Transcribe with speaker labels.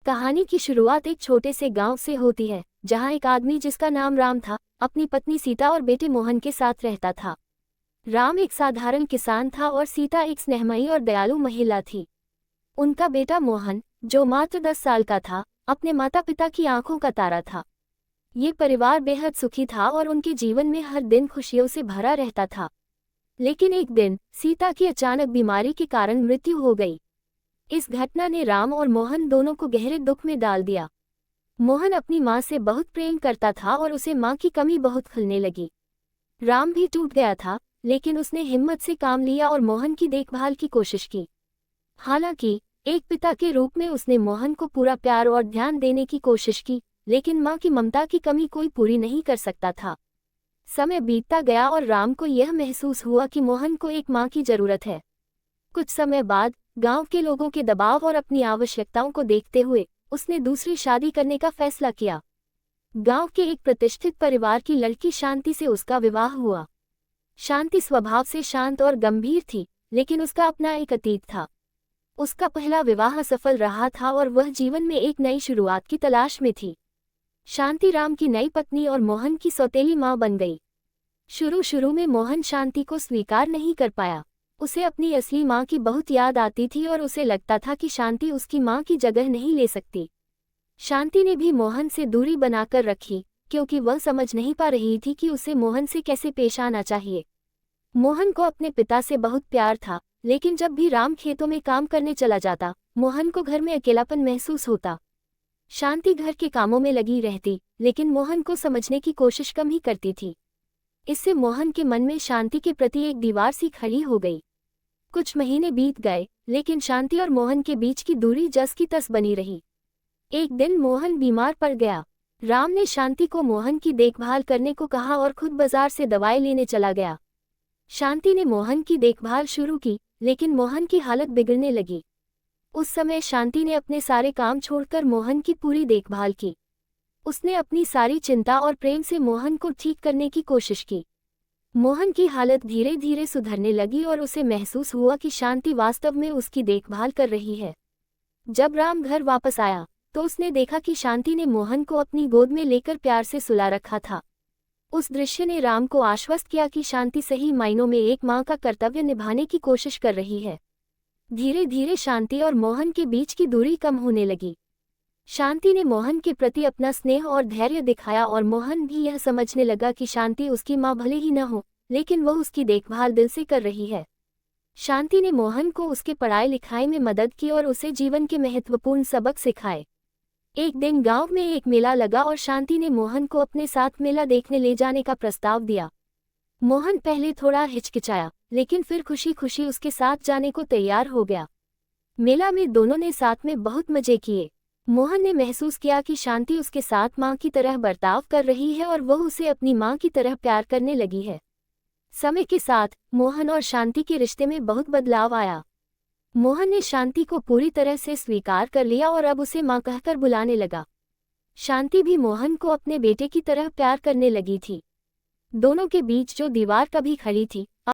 Speaker 1: कहानी की शुरुआत एक छोटे से गांव से होती है, जहां एक आदमी जिसका नाम राम था, अपनी पत्नी सीता और बेटे मोहन के साथ रहता था। राम एक साधारण किसान था और सीता एक स्नेहमयी और दयालु महिला थी। उनका बेटा मोहन, जो मात्र 10 साल का था, अपने माता पिता की आंखों का तारा था। ये परिवार बेहद सुखी था और उनके जीवन में हर दिन खुशियों से भरा रहता था। लेकिन एक दिन सीता की अचानक बीमारी के कारण मृत्यु हो गई। इस घटना ने राम और मोहन दोनों को गहरे दुख में डाल दिया। मोहन अपनी माँ से बहुत प्रेम करता था और उसे माँ की कमी बहुत खलने लगी। राम भी टूट गया था, लेकिन उसने हिम्मत से काम लिया और मोहन की देखभाल की कोशिश की। हालांकि एक पिता के रूप में उसने मोहन को पूरा प्यार और ध्यान देने की कोशिश की, लेकिन माँ की ममता की कमी कोई पूरी नहीं कर सकता था। समय बीतता गया और राम को यह महसूस हुआ कि मोहन को एक माँ की जरूरत है। कुछ समय बाद गांव के लोगों के दबाव और अपनी आवश्यकताओं को देखते हुए उसने दूसरी शादी करने का फैसला किया। गांव के एक प्रतिष्ठित परिवार की लड़की शांति से उसका विवाह हुआ। शांति स्वभाव से शांत और गंभीर थी, लेकिन उसका अपना एक अतीत था। उसका पहला विवाह असफल रहा था और वह जीवन में एक नई शुरुआत की तलाश में थी। शांति राम की नई पत्नी और मोहन की सौतेली मां बन गई। शुरू में मोहन शांति को स्वीकार नहीं कर पाया। उसे अपनी असली माँ की बहुत याद आती थी और उसे लगता था कि शांति उसकी माँ की जगह नहीं ले सकती। शांति ने भी मोहन से दूरी बनाकर रखी, क्योंकि वह समझ नहीं पा रही थी कि उसे मोहन से कैसे पेश आना चाहिए। मोहन को अपने पिता से बहुत प्यार था, लेकिन जब भी राम खेतों में काम करने चला जाता, मोहन को घर में अकेलापन महसूस होता। शांति घर के कामों में लगी रहती, लेकिन मोहन को समझने की कोशिश कम ही करती थी। इससे मोहन के मन में शांति के प्रति एक दीवार सी खड़ी हो गई। कुछ महीने बीत गए, लेकिन शांति और मोहन के बीच की दूरी जस की तस बनी रही। एक दिन मोहन बीमार पड़ गया। राम ने शांति को मोहन की देखभाल करने को कहा और खुद बाजार से दवाई लेने चला गया। शांति ने मोहन की देखभाल शुरू की, लेकिन मोहन की हालत बिगड़ने लगी। उस समय शांति ने अपने सारे काम छोड़कर मोहन की पूरी देखभाल की। उसने अपनी सारी चिंता और प्रेम से मोहन को ठीक करने की कोशिश की। मोहन की हालत धीरे धीरे सुधरने लगी और उसे महसूस हुआ कि शांति वास्तव में उसकी देखभाल कर रही है। जब राम घर वापस आया, तो उसने देखा कि शांति ने मोहन को अपनी गोद में लेकर प्यार से सुला रखा था। उस दृश्य ने राम को आश्वस्त किया कि शांति सही मायनों में एक माँ का कर्तव्य निभाने की कोशिश कर रही है। धीरे धीरे शांति और मोहन के बीच की दूरी कम होने लगी। शांति ने मोहन के प्रति अपना स्नेह और धैर्य दिखाया और मोहन भी यह समझने लगा कि शांति उसकी माँ भले ही न हो, लेकिन वह उसकी देखभाल दिल से कर रही है। शांति ने मोहन को उसके पढ़ाई लिखाई में मदद की और उसे जीवन के महत्वपूर्ण सबक सिखाए। एक दिन गांव में एक मेला लगा और शांति ने मोहन को अपने साथ मेला देखने ले जाने का प्रस्ताव दिया। मोहन पहले थोड़ा हिचकिचाया, लेकिन फिर खुशी खुशी उसके साथ जाने को तैयार हो गया। मेला में दोनों ने साथ में बहुत मजे किए। मोहन ने महसूस किया कि शांति उसके साथ माँ की तरह बर्ताव कर रही है और वह उसे अपनी माँ की तरह प्यार करने लगी है। समय के साथ मोहन और शांति के रिश्ते में बहुत बदलाव आया। मोहन ने शांति को पूरी तरह से स्वीकार कर लिया और अब उसे माँ कहकर बुलाने लगा। शांति भी मोहन को अपने बेटे की तरह प्यार करने लगी थी। दोनों के बीच जो दीवार कभी खड़ी थी,